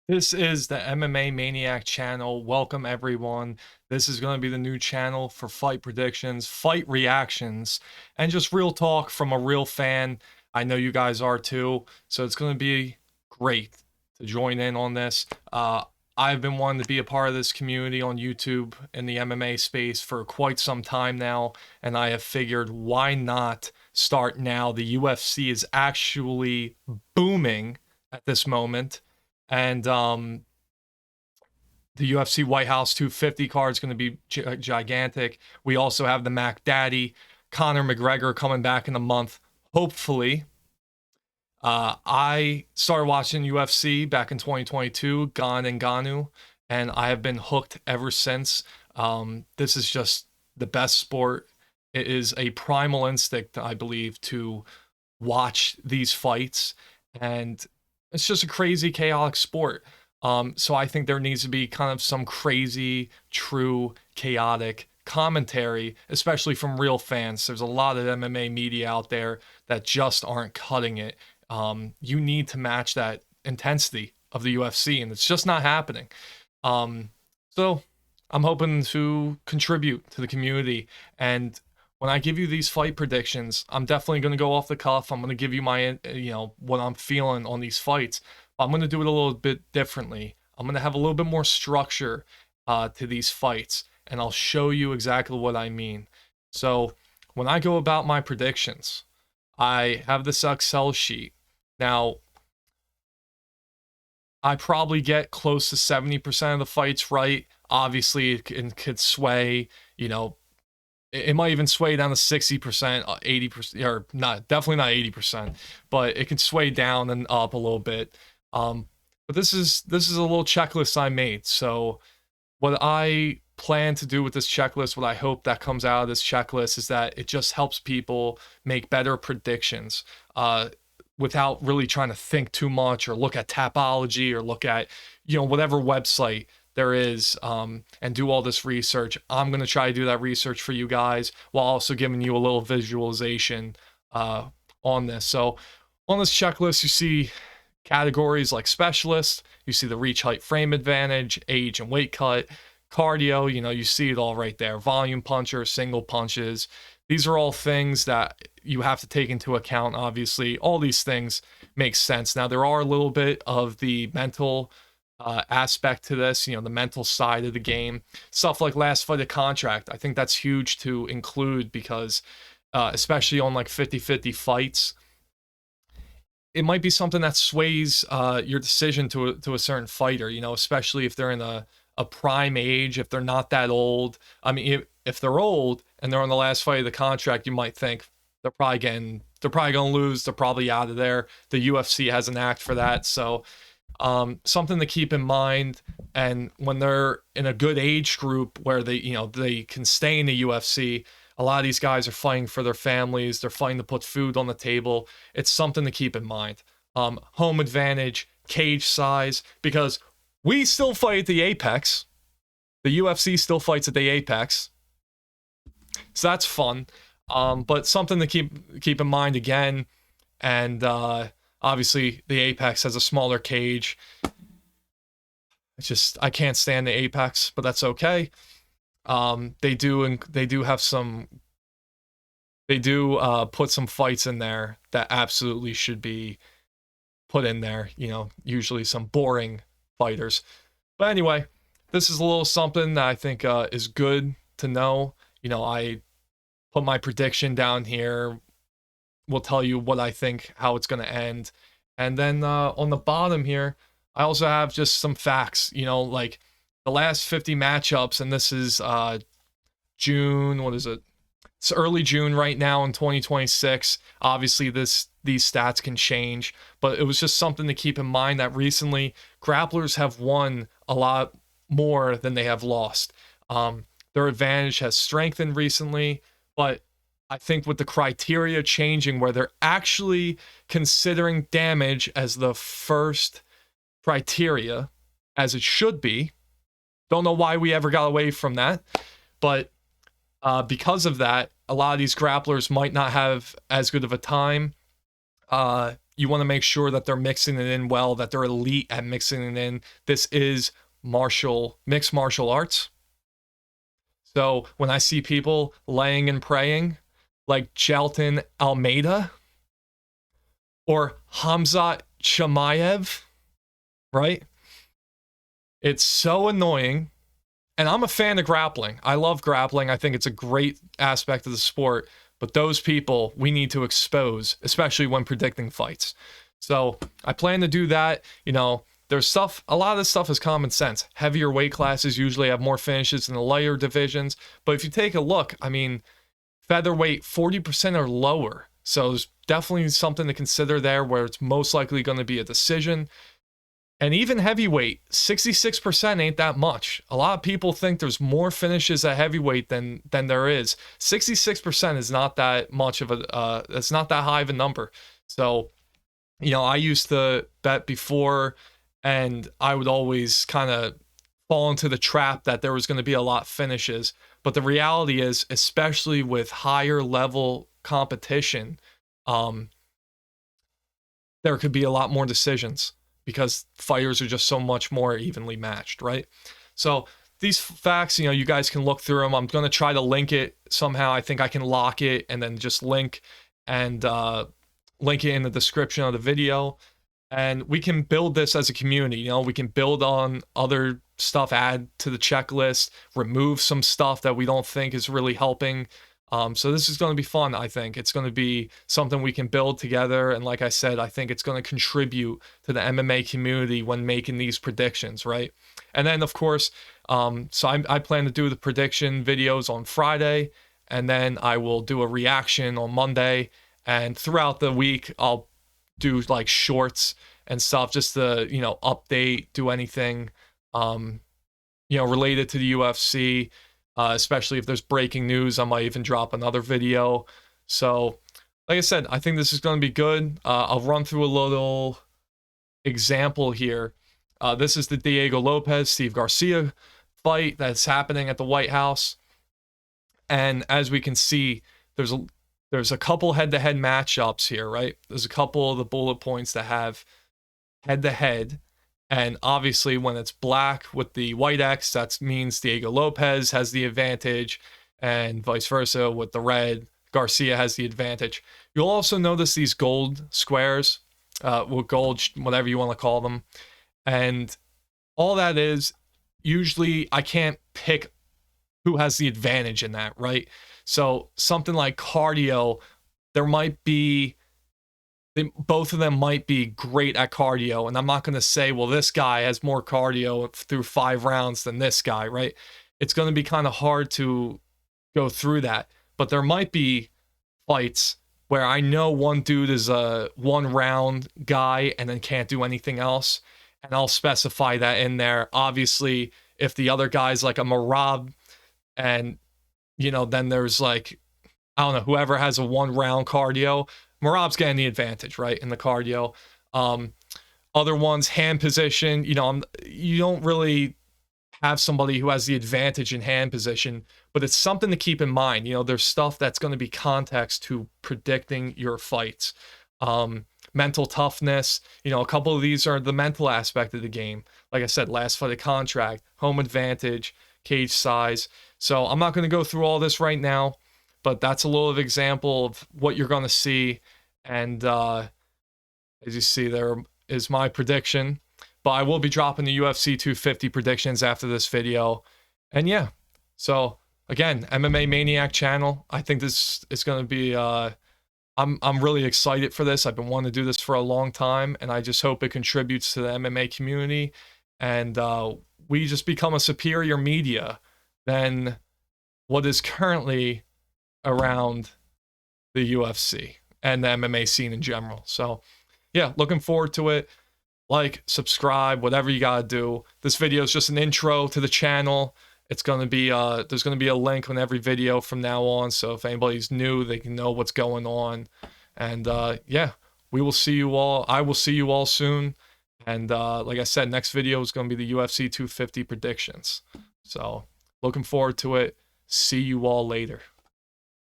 This is the MMA Maniac channel. Welcome, everyone. This is going to be the new channel for fight predictions, fight reactions, and just real talk from a real fan. I know you guys are too, so it's going to be great to join in on this. I've been wanting to be a part of this community on YouTube in the MMA space for quite some time now, and I have figured why not start now? The UFC is actually booming at this moment, and the UFC White House 250 card is going to be gigantic. We also have the Mac Daddy, Conor McGregor coming back in a month, hopefully. I started watching UFC back in 2022, Gan and Ganu, and I have been hooked ever since. This is just the best sport. It is a primal instinct, I believe, to watch these fights, and it's just a crazy, chaotic sport. So I think there needs to be kind of some crazy, true, chaotic commentary, especially from real fans. There's a lot of MMA media out there that just aren't cutting it. You need to match that intensity of the UFC, and it's just not happening. So I'm hoping to contribute to the community. And when I give you these fight predictions, I'm definitely going to go off the cuff. I'm going to give you my, what I'm feeling on these fights. I'm going to do it a little bit differently. I'm going to have a little bit more structure to these fights, and I'll show you exactly what I mean. So when I go about my predictions, I have this Excel sheet. Now, I probably get close to 70% of the fights right. Obviously, it could sway, it might even sway down to 60%, 80%, or not, definitely not 80%, but it can sway down and up a little bit. But this is a little checklist I made. So what I plan to do with this checklist, what I hope that comes out of this checklist, is that it just helps people make better predictions without really trying to think too much or look at Tapology or look at, whatever website there is, and do all this research. I'm going to try to do that research for you guys while also giving you a little visualization on this. So on this checklist, you see categories like specialist, you see the reach, height, frame advantage, age and weight cut, cardio, you see it all right there. Volume puncher, single punches. These are all things that you have to take into account. Obviously, all these things make sense. Now, there are a little bit of the mental aspect to this, the mental side of the game. Stuff like last fight of contract. I think that's huge to include because, especially on like 50-50 fights, it might be something that sways your decision to a certain fighter, especially if th're in a prime age, if they're not that old. I mean, if they're old and they're on the last fight of the contract, you might think they're probably going to lose. They're probably out of there. The UFC has an act for that. So something to keep in mind. And when they're in a good age group where they can stay in the UFC, a lot of these guys are fighting for their families. They're fighting to put food on the table. It's something to keep in mind. Home advantage, cage size, because we still fight at the apex. The UFC still fights at the apex. So that's fun. But something to keep in mind again. And obviously, the apex has a smaller cage. It's just, I can't stand the apex, but that's okay. They do put some fights in there that absolutely should be put in there. Usually some boring fighters. But anyway, this is a little something that I think is good to know. I put my prediction down here. We'll tell you what I think, how it's going to end. And then on the bottom here, I also have just some facts, like the last 50 matchups, and this is June, what is it? It's early June right now in 2026. Obviously, these stats can change, but it was just something to keep in mind that recently grapplers have won a lot more than they have lost. Their advantage has strengthened recently, but I think with the criteria changing where they're actually considering damage as the first criteria, as it should be. Don't know why we ever got away from that, but because of that, a lot of these grapplers might not have as good of a time you want to make sure that they're mixing it in well, that they're elite at mixing it in. This is mixed martial arts. So when I see people laying and praying like Jalton Almeida or Hamzat Chimaev, right? It's so annoying. And I'm a fan of grappling. I love grappling. I think it's a great aspect of the sport. But those people we need to expose, especially when predicting fights. So I plan to do that. You know, there's stuff, a lot of this stuff is common sense. Heavier weight classes usually have more finishes than the lighter divisions. But if you take a look, I mean, featherweight 40% or lower. So there's definitely something to consider there where it's most likely going to be a decision. And even heavyweight, 66% ain't that much. A lot of people think there's more finishes at heavyweight than there is. 66% is not that much of a, it's not that high of a number. So, you know, I used to bet before, and I would always kind of fall into the trap that there was going to be a lot of finishes. But the reality is, especially with higher level competition, there could be a lot more decisions, because fighters are just so much more evenly matched, right? So these facts, you know, you guys can look through them. I'm going to try to link it somehow. I think I can lock it and then just link it in the description of the video. And we can build this as a community. You know, we can build on other stuff, add to the checklist, remove some stuff that we don't think is really helping. So this is going to be fun. I think it's going to be something we can build together. And like I said, I think it's going to contribute to the MMA community when making these predictions, right? And then, of course, so I plan to do the prediction videos on Friday, and then I will do a reaction on Monday. And throughout the week, I'll do like shorts and stuff just to, you know, update, do anything, you know, related to the UFC. Especially if there's breaking news, I might even drop another video. So, like I said, I think this is going to be good. I'll run through a little example here. This is the Diego Lopez, Steve Garcia fight that's happening at the White House. And as we can see, there's a couple head-to-head matchups here, right? There's a couple of the bullet points that have head-to-head. And obviously, when it's black with the white X, that means Diego Lopez has the advantage, and vice versa with the red, Garcia has the advantage. You'll also notice these gold squares, with gold, whatever you want to call them. And all that is, usually I can't pick who has the advantage in that, right? So something like cardio, there might be, both of them might be great at cardio, and I'm not going to say, well, this guy has more cardio through 5 rounds than this guy, right? It's going to be kind of hard to go through that, but there might be fights where I know one dude is a 1-round guy and then can't do anything else, and I'll specify that in there. Obviously, if the other guy's like a Marab, and, you know, then there's like, I don't know, whoever has a 1-round cardio, Marab's getting the advantage, right, in the cardio. Other ones, hand position, you know, you don't really have somebody who has the advantage in hand position, but it's something to keep in mind. You know, there's stuff that's going to be context to predicting your fights. Mental toughness, you know, a couple of these are the mental aspect of the game. Like I said, last fight of contract, home advantage, cage size. So I'm not going to go through all this right now, but that's a little example of what you're going to see. And as you see, there is my prediction. But I will be dropping the UFC 250 predictions after this video. And yeah, so again, MMA Maniac channel. I think this is going to be, I'm really excited for this. I've been wanting to do this for a long time, and I just hope it contributes to the MMA community. And we just become a superior media than what is currently around the UFC and the MMA scene in general. So yeah, looking forward to it. Like, subscribe, whatever you gotta do. This video is just an intro to the channel. It's gonna be there's gonna be a link on every video from now on, so if anybody's new, they can know what's going on. And yeah, we will see you all. I will see you all soon. And like I said, next video is gonna be the UFC 250 predictions. So looking forward to it. See you all later.